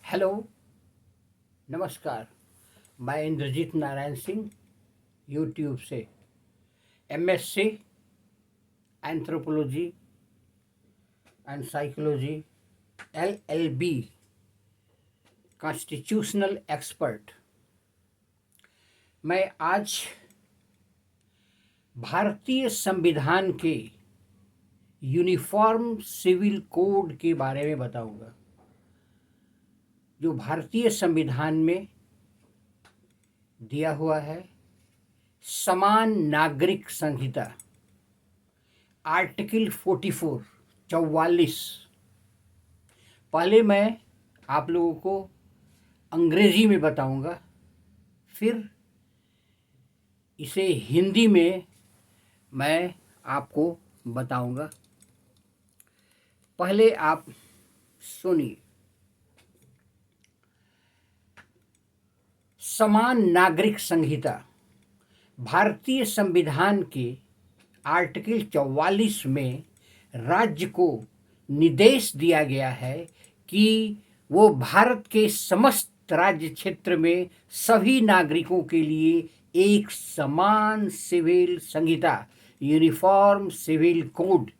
Hello, नमस्कार। मैं Indrajit Narayan Singh YouTube से MSc anthropology and psychology LLB constitutional expert. मैं आज भारतीय संविधान के यूनिफॉर्म सिविल कोड के बारे में बताऊंगा, जो भारतीय संविधान में दिया हुआ है। समान नागरिक संहिता आर्टिकल 44 पहले मैं आप लोगों को अंग्रेजी में बताऊंगा, फिर इसे हिंदी में मैं आपको बताऊंगा। पहले आप सुनिए। समान नागरिक संहिता भारतीय संविधान के आर्टिकल 44 में राज्य को निर्देश दिया गया है कि वो भारत के समस्त राज्य क्षेत्र में सभी नागरिकों के लिए एक समान सिविल संहिता यूनिफॉर्म सिविल कोड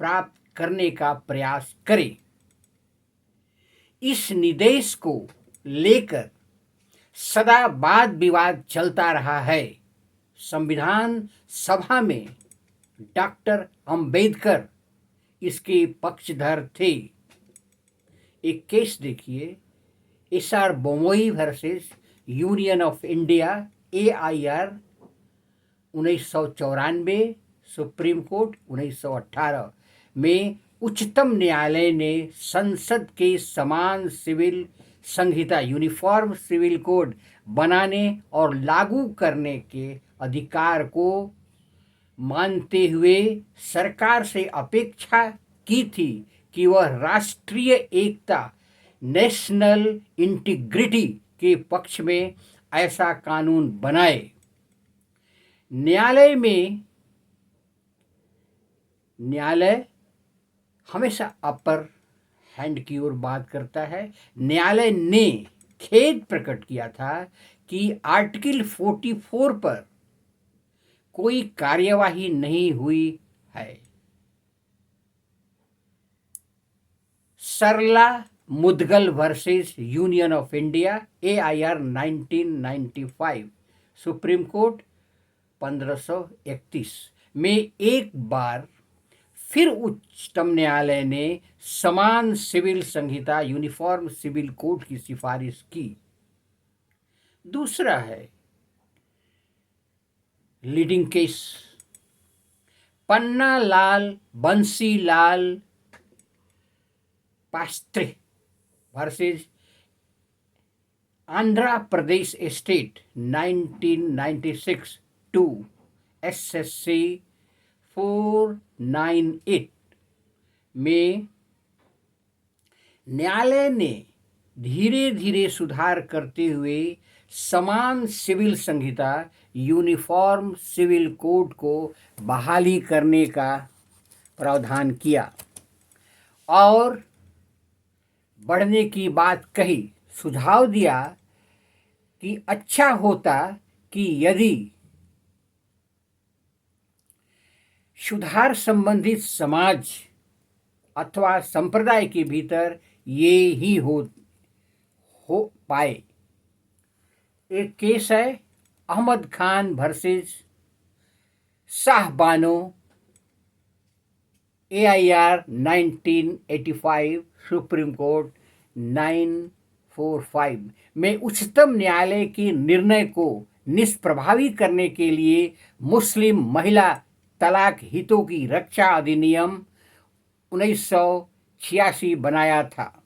प्राप्त करने का प्रयास करे। इस निर्देश को लेकर सदा वाद विवाद चलता रहा है। संविधान सभा में डॉक्टर अंबेडकर इसके पक्षधर थे। एक केस देखिए, SR Bommai versus Union of India AIR 1994, Supreme Court 1918 में उच्चतम न्यायालय ने संसद के समान सिविल संहिता यूनिफॉर्म सिविल कोड बनाने और लागू करने के अधिकार को मानते हुए सरकार से अपेक्षा की थी कि वह राष्ट्रीय एकता नेशनल इंटीग्रिटी के पक्ष में ऐसा कानून बनाए। न्यायालय हमेशा अपर हैंड की ओर बात करता है। न्यायालय ने खेद प्रकट किया था कि आर्टिकल 44 पर कोई कार्यवाही नहीं हुई है। Sarla Mudgal versus Union of India AIR 1995, Supreme Court 1531 में एक बार फिर उच्चतम न्यायालय ने समान सिविल संहिता यूनिफॉर्म सिविल कोड की सिफारिश की। दूसरा है leading case Panna Lal Bansi Lal पास्त्रे versus Andhra Pradesh state 1996 2 SSC 498 में न्यायालय ने धीरे धीरे सुधार करते हुए समान सिविल संहिता यूनिफॉर्म सिविल कोड को बहाली करने का प्रावधान किया और बढ़ने की बात कही। सुझाव दिया कि अच्छा होता कि यदि सुधार संबंधित समाज अथवा संप्रदाय के भीतर ये ही हो पाए। एक केस है Ahmad Khan versus Shahbano AIR 1985, supreme court 945 में उच्चतम न्यायालय के निर्णय को निष्प्रभावी करने के लिए मुस्लिम महिला तलाक हितों की रक्षा अधिनियम 1986 बनाया था।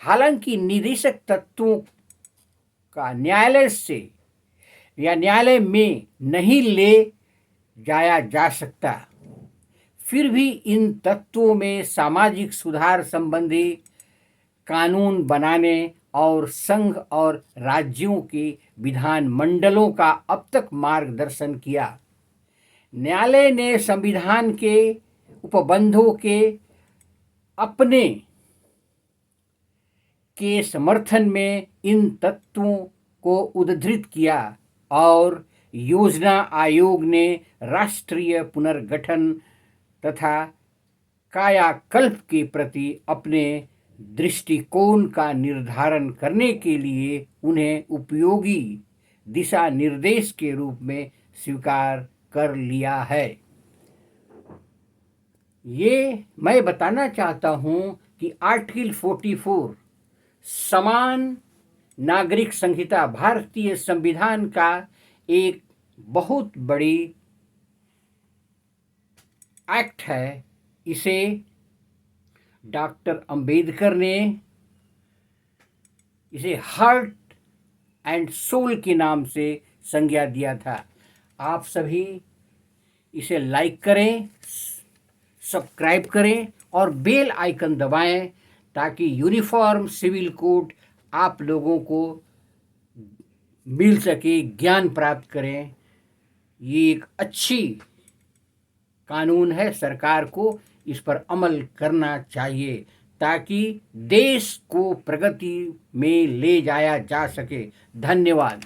हालांकि निदेशक तत्वों का न्यायालय से या न्यायालय में नहीं ले जाया जा सकता, फिर भी इन तत्वों में सामाजिक सुधार संबंधी कानून बनाने और संघ और राज्यों के विधान मंडलों का अब तक मार्गदर्शन किया। न्यायालय ने संविधान के उपबंधों के अपने के समर्थन में इन तत्वों को उद्धृत किया और योजना आयोग ने राष्ट्रीय पुनर्गठन तथा कायाकल्प के प्रति अपने दृष्टिकोण का निर्धारण करने के लिए उन्हें उपयोगी दिशा निर्देश के रूप में स्वीकार कर लिया है। ये मैं बताना चाहता हूं कि आर्टिकल 44 समान नागरिक संहिता भारतीय संविधान का एक बहुत बड़ी एक्ट है। इसे डॉक्टर अंबेडकर ने इसे हार्ट एंड सोल के नाम से संज्ञा दिया था। आप सभी इसे लाइक करें, सब्सक्राइब करें और बेल आइकन दबाएं ताकि यूनिफॉर्म सिविल कोड आप लोगों को मिल सके, ज्ञान प्राप्त करें। ये एक अच्छी कानून है, सरकार को इस पर अमल करना चाहिए ताकि देश को प्रगति में ले जाया जा सके। धन्यवाद।